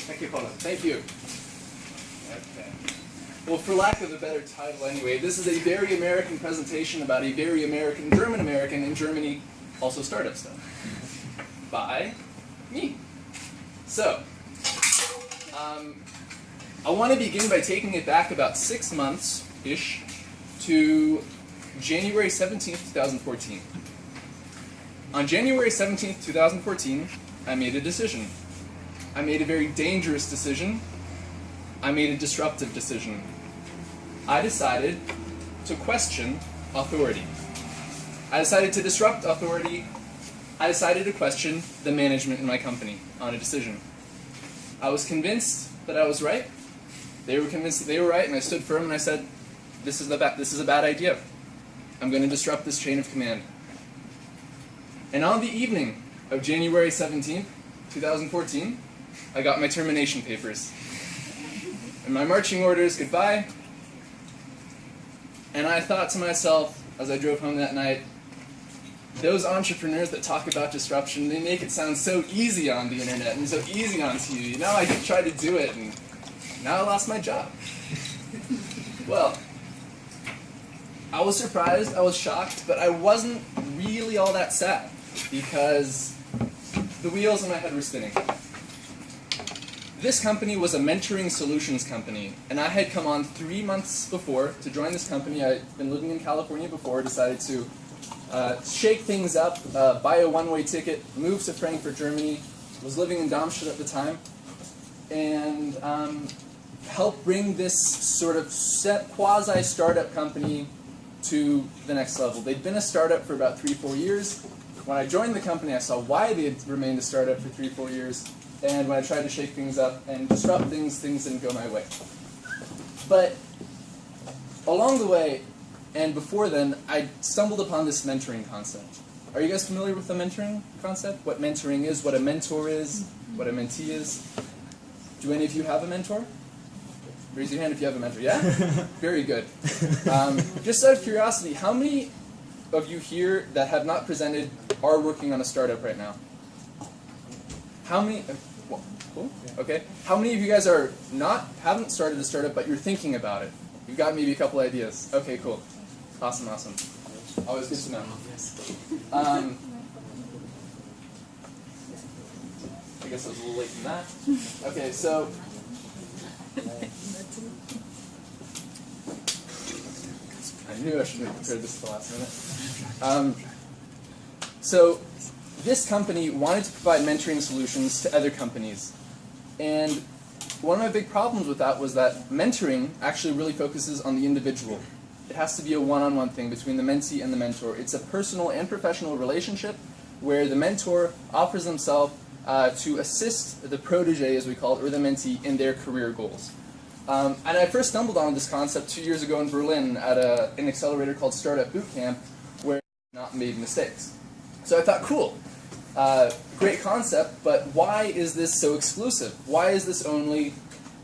Thank you, Colin. Thank you. Okay. Well, for lack of a better title anyway, this is a very American presentation about a very American, German-American in Germany, also startup stuff, by me. So, I want to begin by taking it back about 6 months-ish to January 17th, 2014. On January 17th, 2014, I made a decision. I made a very dangerous decision. I made a disruptive decision. I decided to question authority. I decided to disrupt authority. I decided to question the management in my company on a decision. I was convinced that I was right. They were convinced that they were right, and I stood firm and I said, this is a bad idea. I'm going to disrupt this chain of command. And on the evening of January 17th, 2014, I got my termination papers. And my marching orders, goodbye. And I thought to myself, as I drove home that night, those entrepreneurs that talk about disruption, they make it sound so easy on the internet and so easy on TV. Now I can try to do it, and now I lost my job. Well, I was surprised, I was shocked, but I wasn't really all that sad, because the wheels in my head were spinning. This company was a mentoring solutions company, and I had come on 3 months before to join this company. I'd been living in California before, decided to shake things up, buy a one-way ticket, move to Frankfurt, Germany, was living in Darmstadt at the time, and help bring this sort of quasi-startup company to the next level. They'd been a startup for about 3-4 years. When I joined the company, I saw why they had remained a startup for 3-4 years. And when I tried to shake things up and disrupt things, things didn't go my way. But along the way, and before then, I stumbled upon this mentoring concept. Are you guys familiar with the mentoring concept? What mentoring is, what a mentor is, what a mentee is? Do any of you have a mentor? Raise your hand if you have a mentor. Yeah? Very good. Just out of curiosity, how many of you here that have not presented are working on a startup right now? How many? Well, cool. Okay. How many of you guys haven't started a startup, but you're thinking about it? You've got maybe a couple ideas. Okay, cool. Awesome, awesome. Always good to know. I guess I was a little late in that. Okay, so. I knew I should have prepared this at the last minute. So this company wanted to provide mentoring solutions to other companies. And one of my big problems with that was that mentoring actually really focuses on the individual. It has to be a one-on-one thing between the mentee and the mentor. It's a personal and professional relationship where the mentor offers himself to assist the protege, as we call it, or the mentee, in their career goals. And I first stumbled on this concept 2 years ago in Berlin at an accelerator called Startup Bootcamp, where I not made mistakes. So I thought, cool, great concept, but why is this so exclusive? Why is this only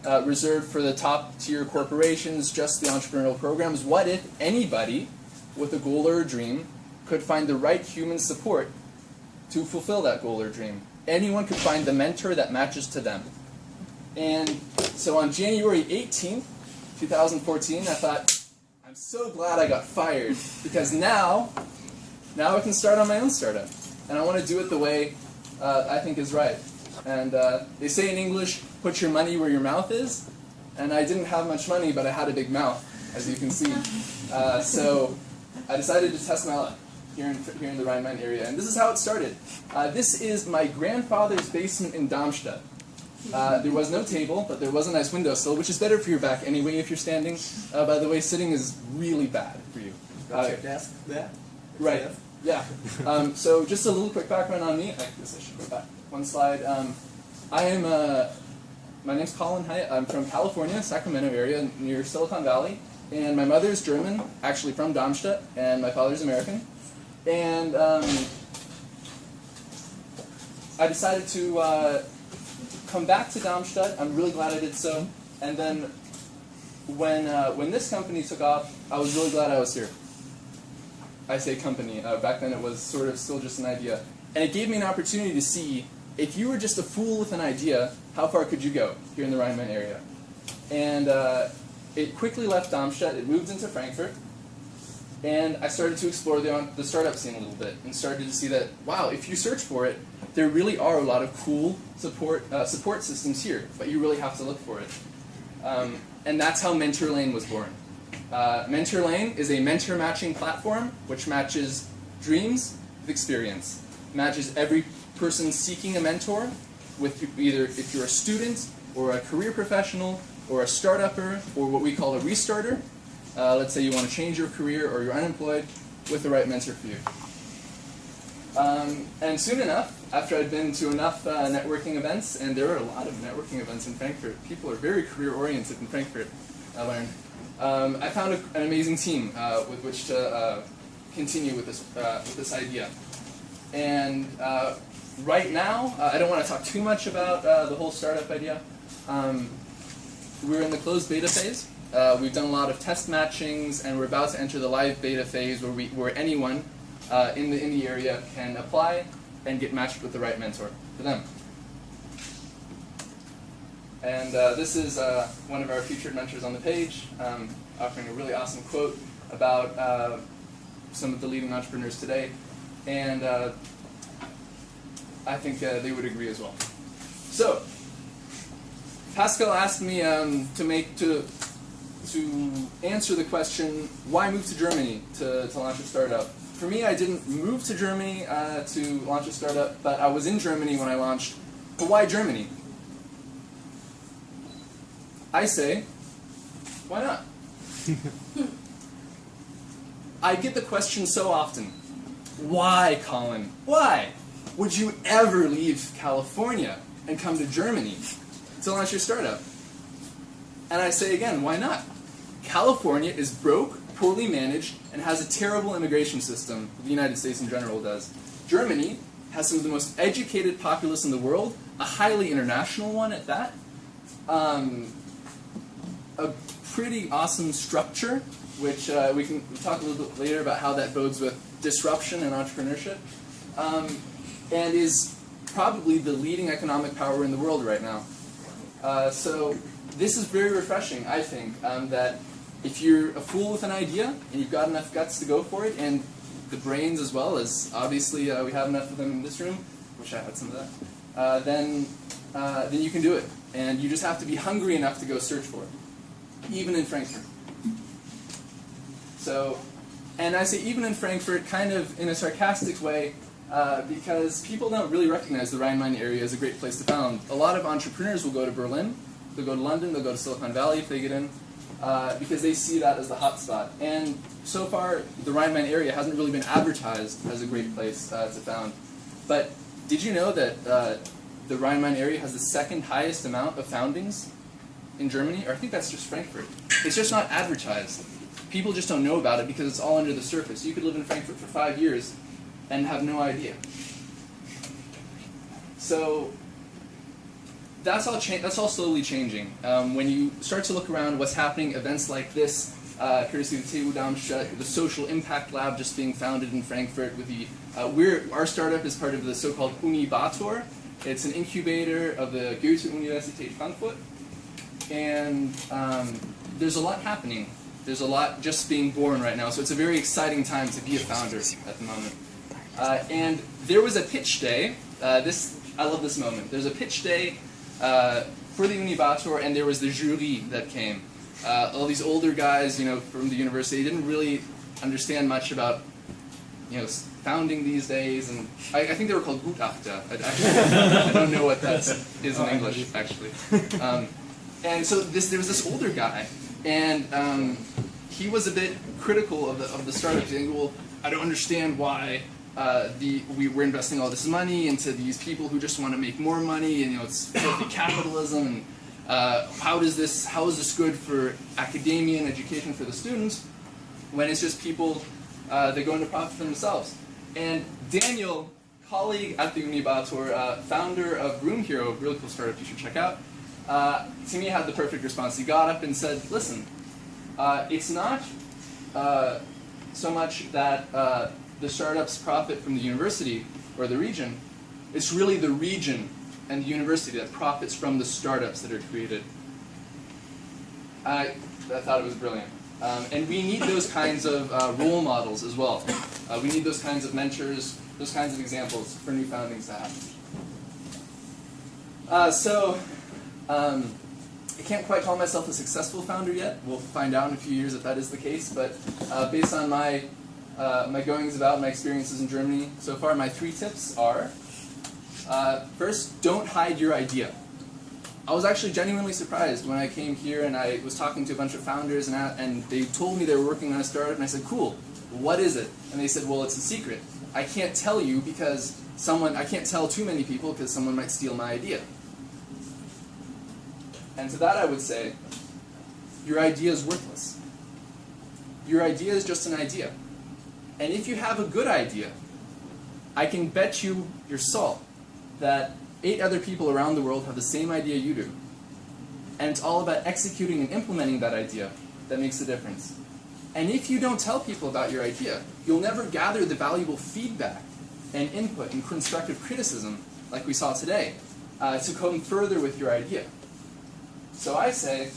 reserved for the top tier corporations, just the entrepreneurial programs? What if anybody with a goal or a dream could find the right human support to fulfill that goal or dream? Anyone could find the mentor that matches to them. And so on January 18th, 2014, I thought, I'm so glad I got fired, because now I can start on my own startup. And I want to do it the way I think is right. And they say in English, put your money where your mouth is. And I didn't have much money, but I had a big mouth, as you can see. So I decided to test my luck here in the Rhine-Main area. And this is how it started. This is my grandfather's basement in Darmstadt. There was no table, but there was a nice windowsill, which is better for your back anyway if you're standing. By the way, sitting is really bad for you. Got your desk there? Right. Yeah. So just a little quick background on me. I guess I should go back one slide. My name's Colin. I'm from California, Sacramento area, near Silicon Valley. And my mother is German, actually from Darmstadt, and my father's American. And I decided to come back to Darmstadt. I'm really glad I did so. And then when this company took off, I was really glad I was here. I say company. Back then it was sort of still just an idea. And it gave me an opportunity to see if you were just a fool with an idea, how far could you go here in the Rhine-Main area? And it quickly left Darmstadt, it moved into Frankfurt, and I started to explore the startup scene a little bit, and started to see that, wow, if you search for it, there really are a lot of cool support systems here, but you really have to look for it. And that's how Mentor Lane was born. Mentor Lane is a mentor matching platform which matches dreams with experience. Matches every person seeking a mentor with either if you're a student or a career professional or a startupper or what we call a restarter. Let's say you want to change your career or you're unemployed, with the right mentor for you. And soon enough, after I'd been to enough networking events, and there are a lot of networking events in Frankfurt, people are very career-oriented in Frankfurt, I learned, I found an amazing team with which to continue with this idea. And right now, I don't want to talk too much about the whole startup idea. We're in the closed beta phase. We've done a lot of test matchings, and we're about to enter the live beta phase where anyone in the area can apply and get matched with the right mentor for them. And this is one of our featured mentors on the page, offering a really awesome quote about some of the leading entrepreneurs today. And I think they would agree as well. So, Pascal asked me to answer the question, why move to Germany to launch a startup? For me, I didn't move to Germany to launch a startup, but I was in Germany when I launched. But why Germany? I say, why not? I get the question so often. Why, Colin? Why would you ever leave California and come to Germany to launch your startup? And I say again, why not? California is broke, poorly managed, and has a terrible immigration system. The United States in general does. Germany has some of the most educated populace in the world, a highly international one at that, a pretty awesome structure, which we can talk a little bit later about how that bodes with disruption and entrepreneurship, and is probably the leading economic power in the world right now. So this is very refreshing, I think, that if you're a fool with an idea and you've got enough guts to go for it, and the brains as well, as obviously we have enough of them in this room, wish I had some of that, then you can do it. And you just have to be hungry enough to go search for it, even in Frankfurt. So, and I say even in Frankfurt kind of in a sarcastic way, because people don't really recognize the Rhine-Main area as a great place to found. A lot of entrepreneurs will go to Berlin, they'll go to London, they'll go to Silicon Valley if they get in, because they see that as the hot spot. And so far, the Rhine-Main area hasn't really been advertised as a great place to found. But did you know that the Rhine-Main area has the second highest amount of foundings in Germany? Or I think that's just Frankfurt. It's just not advertised. People just don't know about it because it's all under the surface. You could live in Frankfurt for 5 years and have no idea. So that's all slowly changing. When you start to look around what's happening, events like this, courtesy of TU Darmstadt, the Social Impact Lab just being founded in Frankfurt. With the our startup is part of the so-called Unibator. It's an incubator of the Goethe-Universität Frankfurt, and there's a lot happening. There's a lot just being born right now, so it's a very exciting time to be a founder at the moment. And there was a pitch day. I love this moment. There's a pitch day for the Unibator, and there was the jury that came. All these older guys, from the university, didn't really understand much about, founding these days, and I think they were called Gutachter. I don't know what that is in English, actually. And so there was this older guy, and he was a bit critical of the startup, saying, well, I don't understand why we're investing all this money into these people who just want to make more money, and it's filthy capitalism, and how is this good for academia and education for the students when it's just people that go into profit for themselves? And Daniel, colleague at the Unibator, founder of Room Hero, a really cool startup you should check out, to me had the perfect response. He got up and said, listen, it's not so much that the startups profit from the university or the region, It's really the region and the university that profits from the startups that are created. I thought it was brilliant. And we need those kinds of role models as well. We need those kinds of mentors, those kinds of examples for new foundings to happen. I can't quite call myself a successful founder yet. We'll find out in a few years if that is the case. But based on my goings about, my experiences in Germany so far, my 3 tips are, first, don't hide your idea. I was actually genuinely surprised when I came here and I was talking to a bunch of founders and they told me they were working on a startup, and I said, cool, what is it? And they said, well, it's a secret. I can't tell you because I can't tell too many people because someone might steal my idea. And to that I would say, your idea is worthless. Your idea is just an idea. And if you have a good idea, I can bet you your salt that 8 other people around the world have the same idea you do. And it's all about executing and implementing that idea that makes the difference. And if you don't tell people about your idea, you'll never gather the valuable feedback and input and constructive criticism, like we saw today, to come further with your idea. So I say,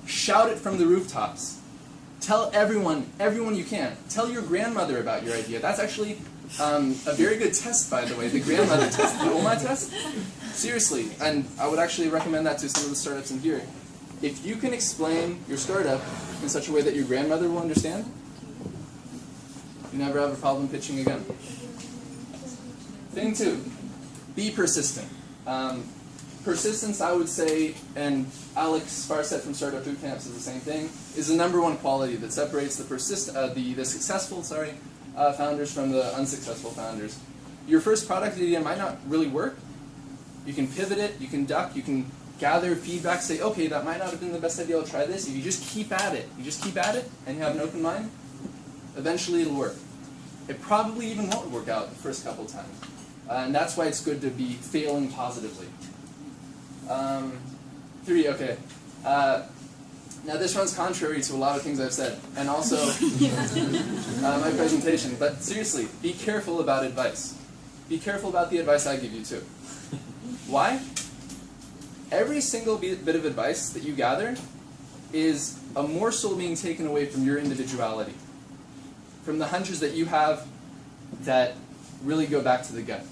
shout it from the rooftops. Tell everyone you can. Tell your grandmother about your idea. That's actually a very good test, by the way, the grandmother test, the Oma test. Seriously, and I would actually recommend that to some of the startups in here. If you can explain your startup in such a way that your grandmother will understand, you never have a problem pitching again. Thing 2, be persistent. Persistence, I would say, and Alex Farset from Startup Bootcamp says the same thing, is the #1 quality that separates the successful founders from the unsuccessful founders. Your first product idea might not really work. You can pivot it, you can duck, you can gather feedback, say, okay, that might not have been the best idea, I'll try this. If you just keep at it, and you have an open mind, eventually it'll work. It probably even won't work out the first couple times. And that's why it's good to be failing positively. 3, okay. Now this runs contrary to a lot of things I've said, and also my presentation, but seriously, be careful about advice. Be careful about the advice I give you too. Why? Every single bit of advice that you gather is a morsel being taken away from your individuality, from the hunches that you have that really go back to the gut.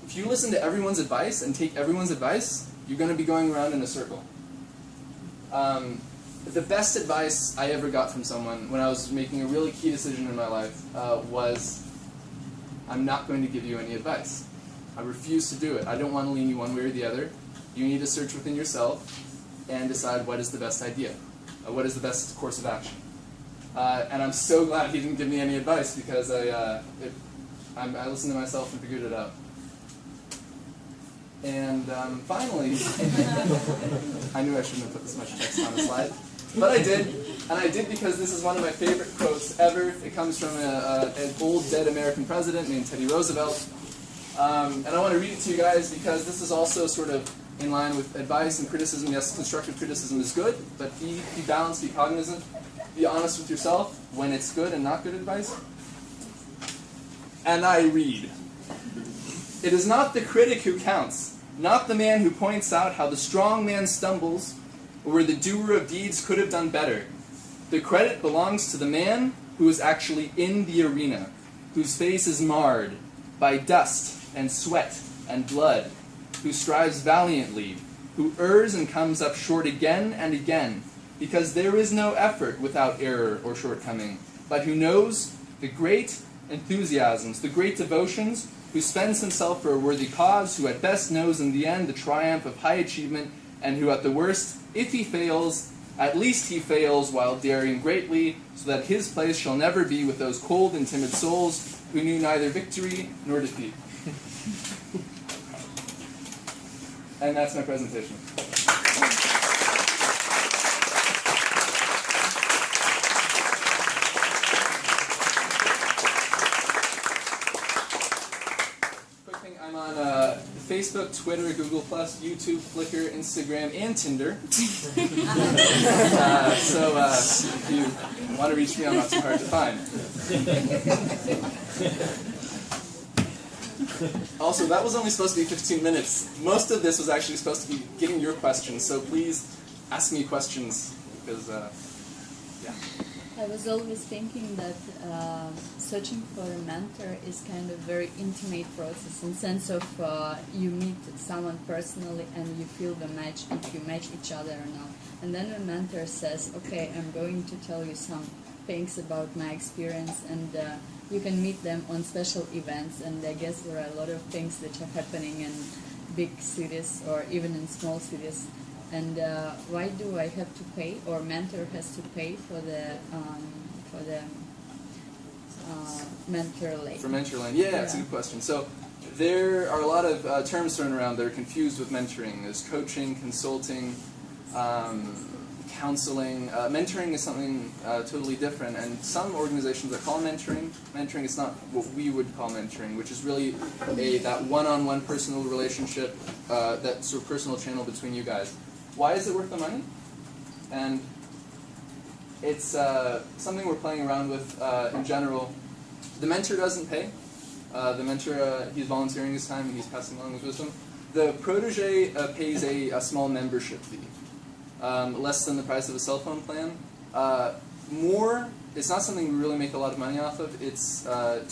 If you listen to everyone's advice and take everyone's advice, you're going to be going around in a circle. The best advice I ever got from someone when I was making a really key decision in my life was, I'm not going to give you any advice. I refuse to do it. I don't want to lean you one way or the other. You need to search within yourself and decide what is the best idea, what is the best course of action. And I'm so glad he didn't give me any advice because I listened to myself and figured it out. And finally, I knew I shouldn't have put this much text on the slide, but I did. And I did because this is one of my favorite quotes ever. It comes from an old dead American president named Teddy Roosevelt. And I want to read it to you guys because this is also sort of in line with advice and criticism. Yes, constructive criticism is good, but be balanced, be cognizant, be honest with yourself when it's good and not good advice. And I read, "It is not the critic who counts, not the man who points out how the strong man stumbles, or where the doer of deeds could have done better. The credit belongs to the man who is actually in the arena, whose face is marred by dust and sweat and blood, who strives valiantly, who errs and comes up short again and again, because there is no effort without error or shortcoming, but who knows the great enthusiasms, the great devotions, who spends himself for a worthy cause, who at best knows in the end the triumph of high achievement, and who at the worst, if he fails, at least he fails while daring greatly, so that his place shall never be with those cold and timid souls who knew neither victory nor defeat." And that's my presentation. I'm on Facebook, Twitter, Google+, YouTube, Flickr, Instagram, and Tinder. So if you want to reach me, I'm not too hard to find. Also, that was only supposed to be 15 minutes. Most of this was actually supposed to be getting your questions, so please ask me questions, because, yeah. I was always thinking that searching for a mentor is kind of very intimate process in sense of you meet someone personally and you feel the match, if you match each other or not. And then a mentor says, okay, I'm going to tell you some things about my experience, and you can meet them on special events, and I guess there are a lot of things that are happening in big cities or even in small cities. And why do I have to pay, or mentor has to pay for the mentor lane? For mentor lane, yeah, that's a good question. So there are a lot of terms thrown around that are confused with mentoring. There's coaching, consulting, counseling. Mentoring is something totally different, and some organizations that call mentoring. Mentoring is not what we would call mentoring, which is really that one-on-one personal relationship, that sort of personal channel between you guys. Why is it worth the money? And it's something we're playing around with in general. The mentor doesn't pay. The mentor, he's volunteering his time and he's passing along his wisdom. The protege pays a small membership fee, less than the price of a cell phone plan. It's not something we really make a lot of money off of. It's I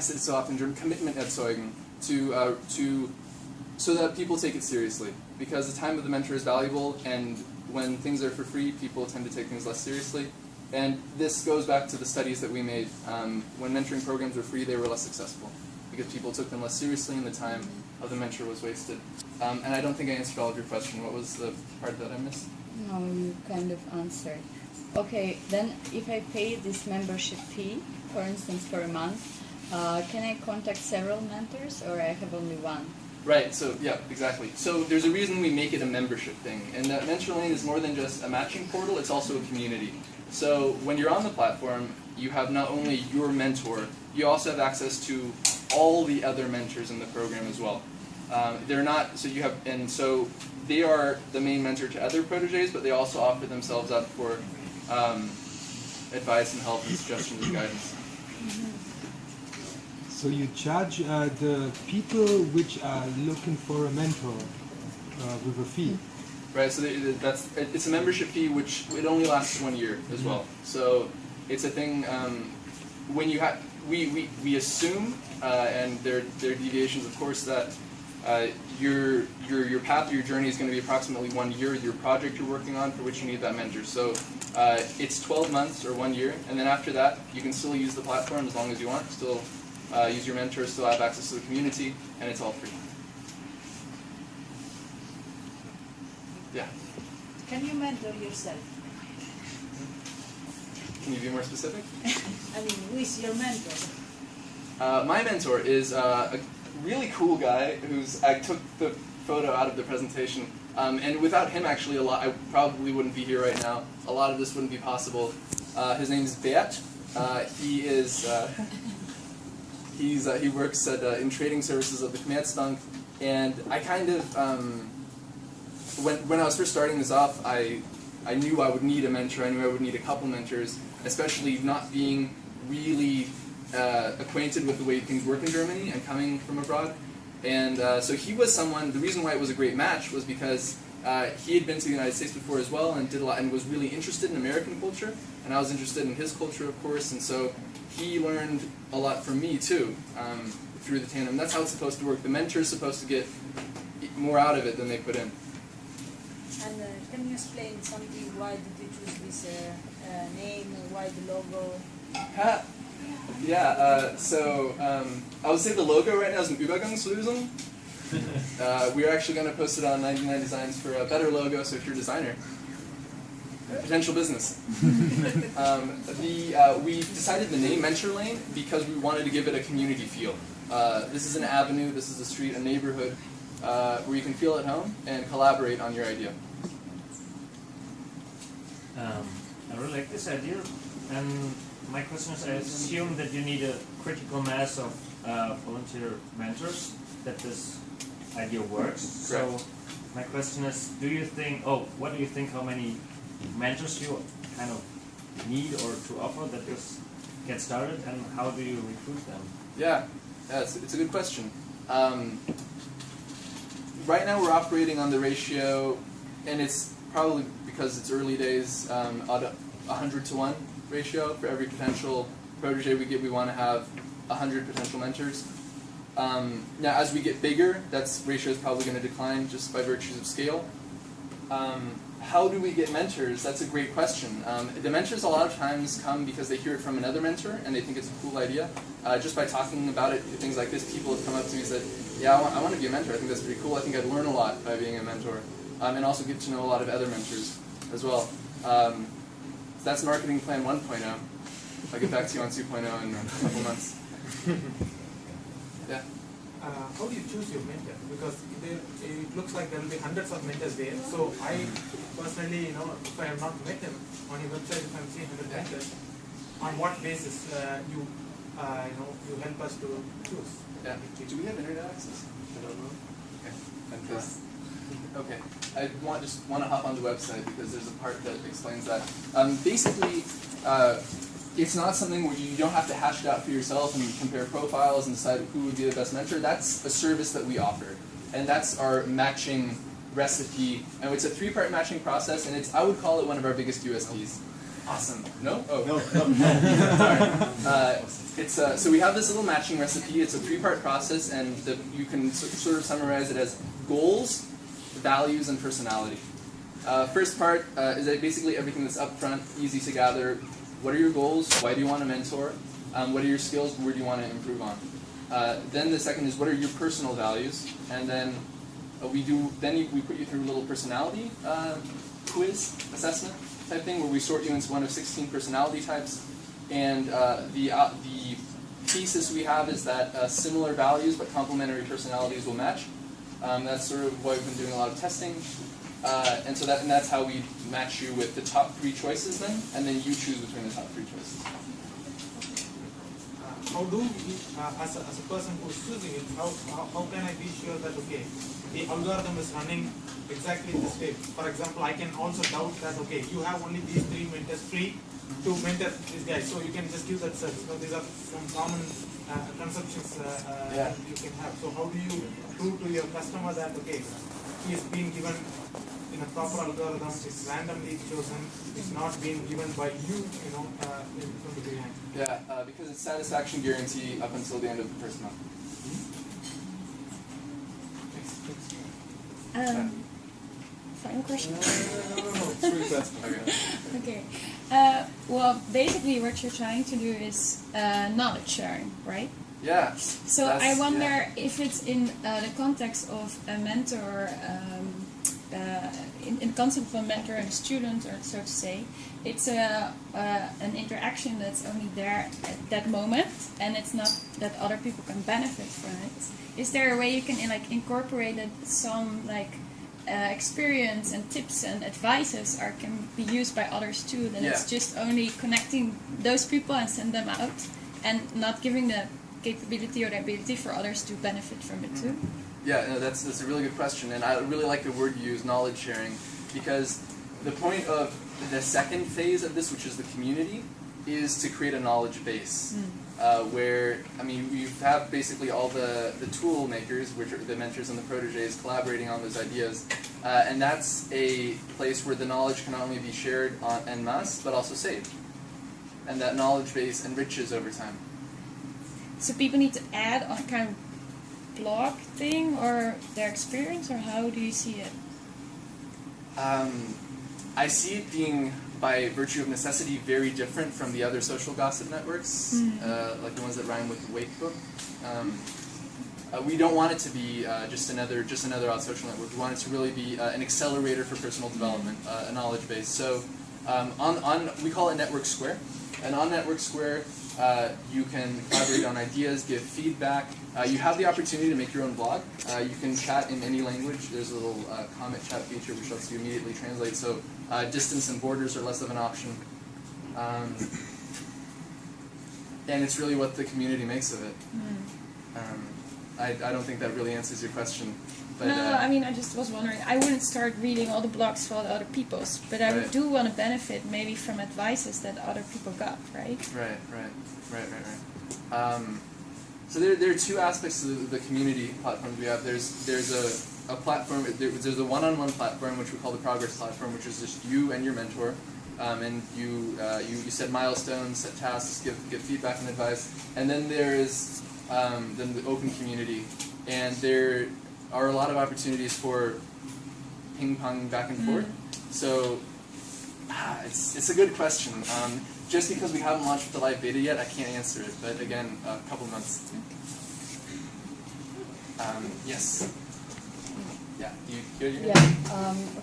said it so often, commitment erzeugen, so that people take it seriously. Because the time of the mentor is valuable, and when things are for free, people tend to take things less seriously. And this goes back to the studies that we made. When mentoring programs were free, they were less successful, because people took them less seriously and the time of the mentor was wasted. And I don't think I answered all of your question. What was the part that I missed? No, you kind of answered. Okay, then if I pay this membership fee, for instance, for a month, can I contact several mentors, or I have only one? Right, so yeah, exactly. So there's a reason we make it a membership thing, and that Mentor Lane is more than just a matching portal, it's also a community. So when you're on the platform, you have not only your mentor, you also have access to all the other mentors in the program as well. They're not, so you have, and so they are the main mentor to other proteges, but they also offer themselves up for advice and help and suggestions and guidance. So you charge the people which are looking for a mentor with a fee. Right. So it's a membership fee, which it only lasts 1 year as well. So it's a thing. When you have, we assume, and there are deviations, of course, that your path or your journey is going to be approximately 1 year. Your project you're working on for which you need that mentor. So it's 12 months or 1 year, and then after that, you can still use the platform as long as you want. Still. Use your mentor, still have access to the community, and it's all free. Yeah? Can you mentor yourself? Can you be more specific? I mean, who is your mentor? My mentor is a really cool guy I took the photo out of the presentation, and without him, actually, I probably wouldn't be here right now. A lot of this wouldn't be possible. His name is Bert. He is... he works in trading services at the Commerzbank, and I kind of, when I was first starting this off, I knew I would need a mentor. I knew I would need a couple mentors, especially not being really acquainted with the way things work in Germany and coming from abroad. And so he was someone. The reason why it was a great match was because he had been to the United States before as well, and did a lot, and was really interested in American culture, and I was interested in his culture, of course, and so he learned a lot from me too through the tandem. That's how it's supposed to work. The mentor is supposed to get more out of it than they put in. And can you explain something? Why did you choose this name? Why the logo? Yeah. So I would say the logo right now is an Übergangslösung. We're actually going to post it on 99 Designs for a better logo. So if you're a designer. Potential business. We decided the name Mentor Lane because we wanted to give it a community feel. This is an avenue, this is a street, a neighborhood where you can feel at home and collaborate on your idea. I really like this idea, and my question is, I assume that you need a critical mass of volunteer mentors that this idea works. Correct. So my question is, what do you think how many mentors you kind of need or to offer that just get started, and how do you recruit them? Yeah. Yeah, it's a good question. Right now we're operating on the ratio, and it's probably because it's early days, 100 to 1 ratio. For every potential protege we get, we want to have 100 potential mentors. Now as we get bigger, that ratio is probably going to decline just by virtues of scale. How do we get mentors? That's a great question. The mentors a lot of times come because they hear it from another mentor and they think it's a cool idea. Just by talking about it, things like this, people have come up to me and said, yeah, I want to be a mentor. I think that's pretty cool. I think I'd learn a lot by being a mentor. And also get to know a lot of other mentors as well. So that's marketing plan 1.0. I'll get back to you on 2.0 in a couple months. Yeah. How do you choose your mentor? Because it looks like there will be hundreds of mentors there. So I personally, if I have not met them on your website, if I'm seeing 100 mentors, on what basis you help us to choose? Yeah. Do we have internet access? I don't know. Okay. I just want to hop on the website because there's a part that explains that. Basically, it's not something where you don't have to hash it out for yourself and compare profiles and decide who would be the best mentor. That's a service that we offer, and that's our matching recipe. And it's a 3-part matching process, and I would call it one of our biggest USPs. Awesome. No? Oh. No. Sorry. So we have this little matching recipe. It's a 3-part process, and you can sort of summarize it as goals, values, and personality. First part is basically everything that's upfront, easy to gather. What are your goals? Why do you want to mentor? What are your skills? Where do you want to improve on? Then the second is what are your personal values? And then we put you through a little personality quiz assessment type thing where we sort you into one of 16 personality types. And the thesis we have is that similar values but complementary personalities will match. That's sort of why we've been doing a lot of testing. And that's how we match you with the top 3 choices then, and then you choose between the top 3 choices. How do we, as a person who is choosing it, how can I be sure that, okay, the algorithm is running exactly this way? For example, I can also doubt that, okay, you have only these 3 mentors free to mentor this guy, so you can just give that service. So these are some common conceptions that you can have. So how do you prove to your customer that, okay, he is being given in a proper algorithm, it's randomly chosen, it's not being given by you, from the behind? Yeah, because it's satisfaction guarantee up until the end of the first month. Final question. Okay. Okay. Well, basically, what you're trying to do is knowledge sharing, right? Yeah. So I wonder if it's in the context of a mentor, in the concept of a mentor and a student, or so to say, it's an interaction that's only there at that moment, and it's not that other people can benefit from it. Is there a way you can incorporate that some experience and tips and advices can be used by others too? Then it's just only connecting those people and send them out, and not giving the capability or the ability for others to benefit from it too? Yeah, no, that's a really good question, and I really like the word you use, knowledge sharing, because the point of the second phase of this, which is the community, is to create a knowledge base, where, you have basically all the tool makers, which are the mentors and the proteges, collaborating on those ideas, and that's a place where the knowledge can not only be shared en masse, but also saved, and that knowledge base enriches over time. So people need to add a kind of blog thing or their experience, or how do you see it? I see it being, by virtue of necessity, very different from the other social gossip networks, like the ones that rhyme with Wake Book. We don't want it to be just another odd social network. We want it to really be an accelerator for personal development, a knowledge base. So we call it Network Square, and on Network Square, you can collaborate on ideas, give feedback. You have the opportunity to make your own blog. You can chat in any language. There's a little comment chat feature which lets you immediately translate, so distance and borders are less of an option. And it's really what the community makes of it. I don't think that really answers your question. But, no, I just was wondering. I wouldn't start reading all the blogs for other people's, but I do want to benefit maybe from advices that other people got, right? Right. So there are two aspects to the community platforms we have. There's a platform, there's a one-on-one platform which we call the progress platform, which is just you and your mentor, and you set milestones, set tasks, give feedback and advice, and then there is then the open community, and there are a lot of opportunities for ping pong back and forth. So it's a good question. Just because we haven't launched the live beta yet, I can't answer it. But again, a couple months. Yes. Yeah.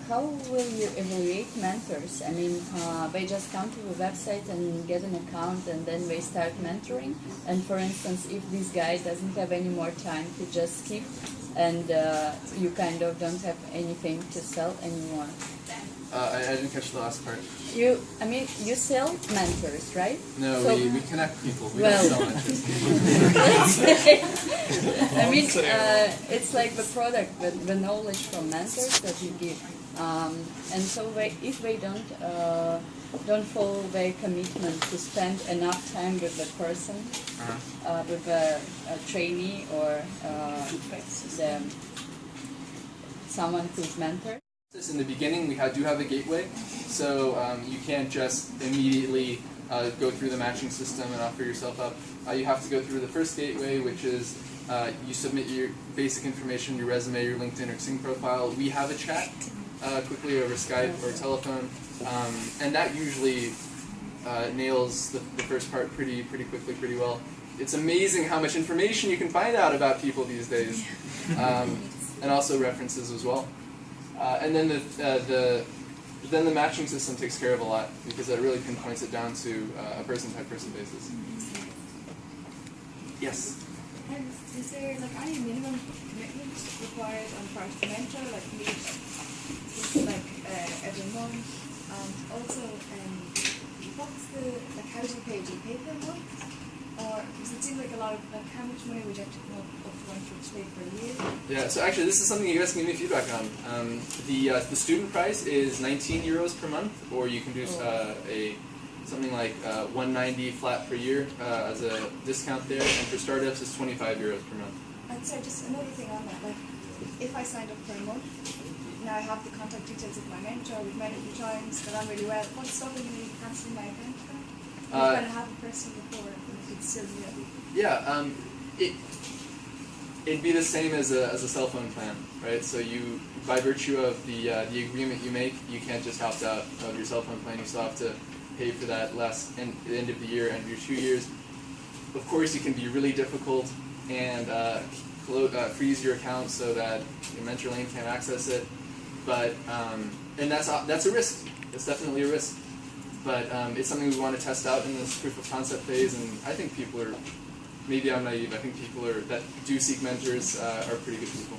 How will you evaluate mentors? I mean, they just come to the website and get an account, and then they start mentoring. And for instance, if this guy doesn't have any more time, he just skip, and you kind of don't have anything to sell anymore. I didn't catch the last part. You sell mentors, right? No, so, we connect people. We well, don't sell mentors. I mean, it's like the product, the knowledge from mentors that you give. And so if they don't follow their commitment to spend enough time with the person, with a trainee or someone who's mentored. In the beginning, we do have a gateway, so you can't just immediately go through the matching system and offer yourself up. You have to go through the first gateway, which is you submit your basic information, your resume, your LinkedIn or Xing profile. We have a chat quickly over Skype or telephone, and that usually nails the first part pretty quickly, pretty well. It's amazing how much information you can find out about people these days, and also references as well. And then the matching system takes care of a lot because it really pinpoints it down to a person-by-person basis. Yes. And is there any minimum commitment required on part of the mentor, like meet every month, and also what's the how do you pay? Do you pay per month? Or because it seems like a lot of how much money would you have to come up front to pay per year? Yeah, so actually this is something you guys can give me feedback on. The student price is 19 euros per month, or you can do something like 190 flat per year as a discount there, and for startups it's 25 euros per month. And so just another thing on that, like if I signed up for a month, now I have the contact details of my mentor, we've met a few times, got on really well, what's stopping me cancelling my account for that? You've got to have a person before, it's still Yeah, it'd be the same as a cell phone plan, right? So you, by virtue of the agreement you make, you can't just opt out of your cell phone plan. You still have to pay for that at the end of the year and your 2 years. Of course, you can be really difficult and freeze your account so that your mentor lane can't access it. But and that's a risk. It's definitely a risk. But it's something we want to test out in this proof of concept phase, and I think people are, maybe I'm naive, I think people that do seek mentors are pretty good people.